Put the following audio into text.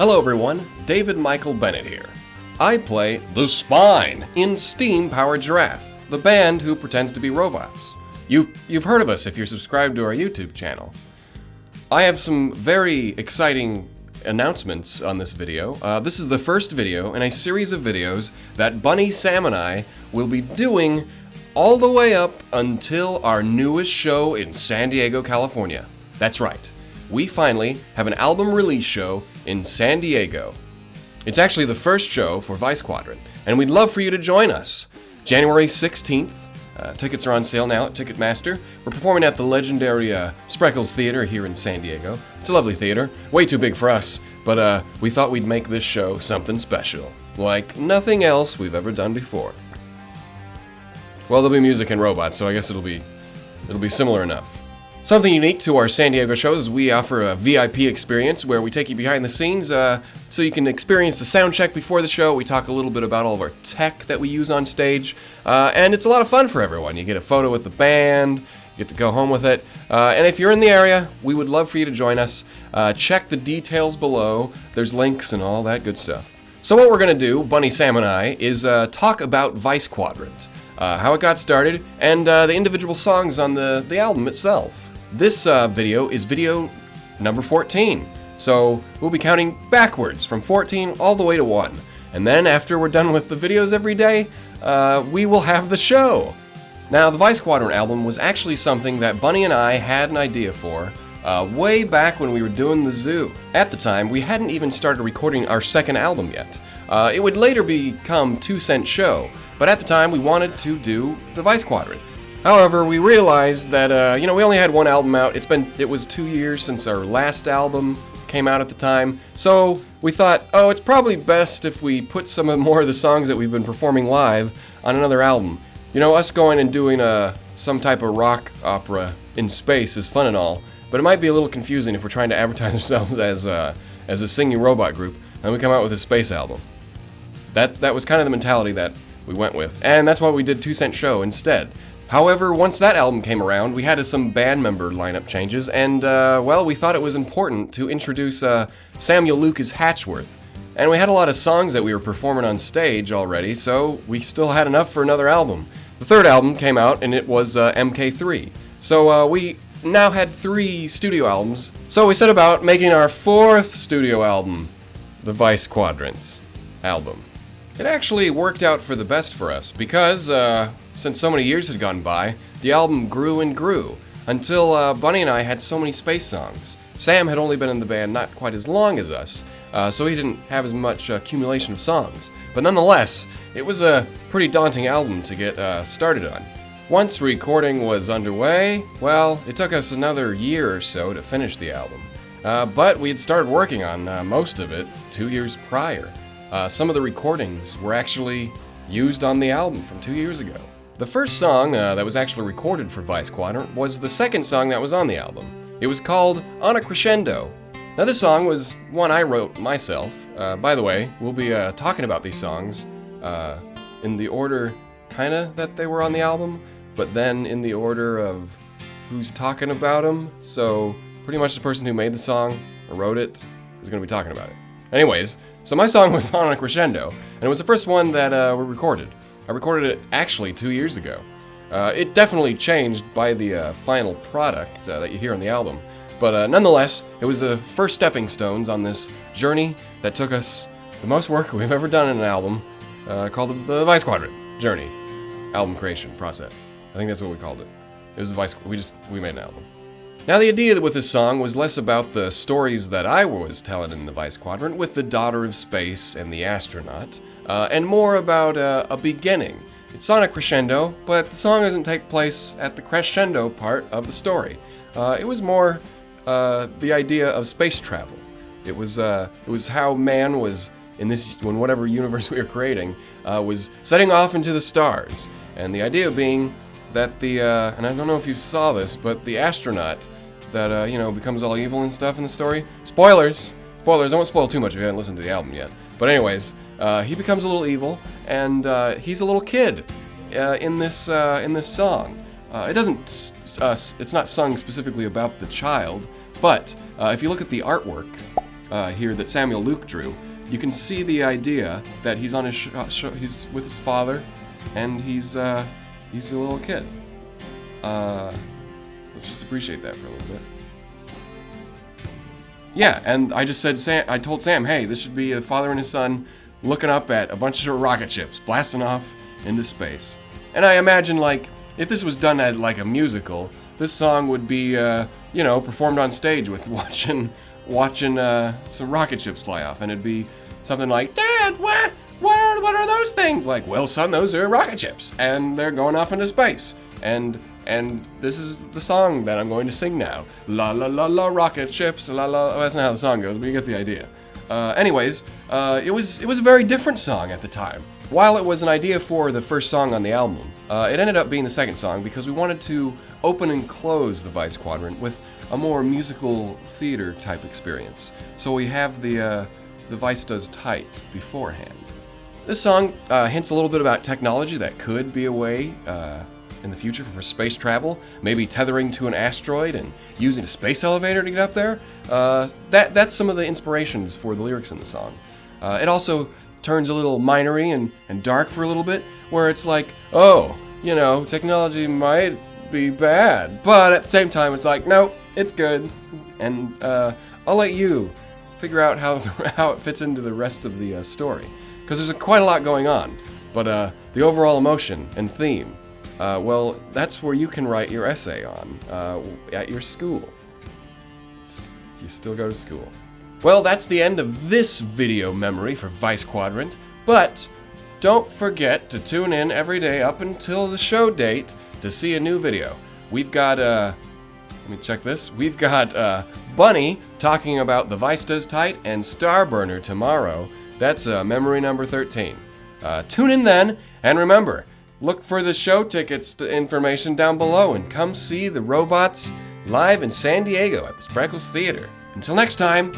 Hello everyone, David Michael Bennett here. I play the Spine in Steam-Powered Giraffe, the band who pretends to be robots. You've heard of us if you're subscribed to our YouTube channel. I have some very exciting announcements on this video. This is the first video in a series of videos that Bunny, Sam, and I will be doing all the way up until our newest show in San Diego, California. That's right. We finally have an album release show in San Diego. It's actually the first show for Vice Quadrant, and we'd love for you to join us. January 16th. Tickets are on sale now at Ticketmaster. We're performing at the legendary Spreckles Theater here in San Diego. It's a lovely theater, way too big for us, but we thought we'd make this show something special, like nothing else we've ever done before. Well, there'll be music and robots, so I guess it'll be similar enough. Something unique to our San Diego shows is we offer a VIP experience where we take you behind the scenes so you can experience the sound check before the show. We talk a little bit about all of our tech that we use on stage, and it's a lot of fun for everyone. You get a photo with the band, you get to go home with it, and if you're in the area, we would love for you to join us. Check the details below. There's links and all that good stuff. So what we're going to do, Bunny, Sam, and I, is talk about Vice Quadrant, how it got started, and the individual songs on the album itself. This video is video number 14, so we'll be counting backwards from 14 all the way to 1. And then after we're done with the videos every day, we will have the show. Now, the Vice Quadrant album was actually something that Bunny and I had an idea for way back when we were doing the zoo. At the time, we hadn't even started recording our second album yet. It would later become 2 Cent Show, but at the time we wanted to do the Vice Quadrant. However, we realized that, we only had one album out. It was 2 years since our last album came out at the time. So we thought, it's probably best if we put some more of the songs that we've been performing live on another album. Us going and doing some type of rock opera in space is fun and all, but it might be a little confusing if we're trying to advertise ourselves as a singing robot group and we come out with a space album. That was kind of the mentality that we went with, and that's why we did 2 Cent Show instead. However, once that album came around, we had some band member lineup changes, and, we thought it was important to introduce Samuel Lucas Hatchworth. And we had a lot of songs that we were performing on stage already, so we still had enough for another album. The third album came out, and it was MK3. So we now had 3 studio albums, so we set about making our 4th studio album, the Vice Quadrant album. It actually worked out for the best for us, because since so many years had gone by, the album grew and grew, until Bunny and I had so many space songs. Sam had only been in the band not quite as long as us, so he didn't have as much accumulation of songs. But nonetheless, it was a pretty daunting album to get started on. Once recording was underway, it took us another year or so to finish the album. But we had started working on most of it 2 years prior. Some of the recordings were actually used on the album from 2 years ago. The first song that was actually recorded for Vice Quadrant was the second song that was on the album. It was called On a Crescendo. Now this song was one I wrote myself. By the way, we'll be talking about these songs in the order kinda that they were on the album, but then in the order of who's talking about them. So pretty much the person who made the song or wrote it is going to be talking about it. Anyways, so my song was On a Crescendo, and it was the first one that we recorded. I recorded it actually 2 years ago. It definitely changed by the final product that you hear on the album, but nonetheless, it was the first stepping stones on this journey that took us the most work we've ever done in an album, called the Vice Quadrant Journey album creation process. I think that's what we called it. It was the Vice. We made an album. Now the idea with this song was less about the stories that I was telling in the Vice Quadrant with the daughter of space and the astronaut, and more about a beginning. It's on a crescendo, but the song doesn't take place at the crescendo part of the story. It was more the idea of space travel. It was how man was in whatever universe we were creating, was setting off into the stars, and the idea being that and I don't know if you saw this, but the astronaut that, becomes all evil and stuff in the story. Spoilers! I won't spoil too much if you haven't listened to the album yet. But anyways, he becomes a little evil, and he's a little kid in this song. It's not sung specifically about the child, but if you look at the artwork, here that Samuel Luke drew, you can see the idea that he's on his he's with his father, and he's a little kid. Let's just appreciate that for a little bit. Yeah, and I just said, I told Sam, hey, this should be a father and his son looking up at a bunch of rocket ships blasting off into space. And I imagine, like, if this was done as like a musical, this song would be, performed on stage with watching some rocket ships fly off, and it'd be something like, Dad, what are those things? Like, well, son, those are rocket ships, and they're going off into space, and this is the song that I'm going to sing now. La la la la, rocket ships, la la. Well, that's not how the song goes, but you get the idea. Anyways, it was a very different song at the time. While it was an idea for the first song on the album, it ended up being the second song because we wanted to open and close the Vice Quadrant with a more musical theater type experience. So we have the Vice Does Tight beforehand. This song hints a little bit about technology that could be a way in the future for space travel, maybe tethering to an asteroid and using a space elevator to get up there. That's some of the inspirations for the lyrics in the song. It also turns a little minery and dark for a little bit, where it's like, oh, technology might be bad, but at the same time it's like, no, it's good. And I'll let you figure out how it fits into the rest of the story, because there's quite a lot going on. But the overall emotion and theme, well, that's where you can write your essay on at your school. If you still go to school. Well, that's the end of this video memory for Vice Quadrant, but don't forget to tune in every day up until the show date to see a new video. We've got, let me check this. We've got Bunny talking about the Vice Does Tight and Starburner tomorrow. That's memory number 13. Tune in then, and remember, look for the show tickets information down below and come see the robots live in San Diego at the Spreckles Theater. Until next time,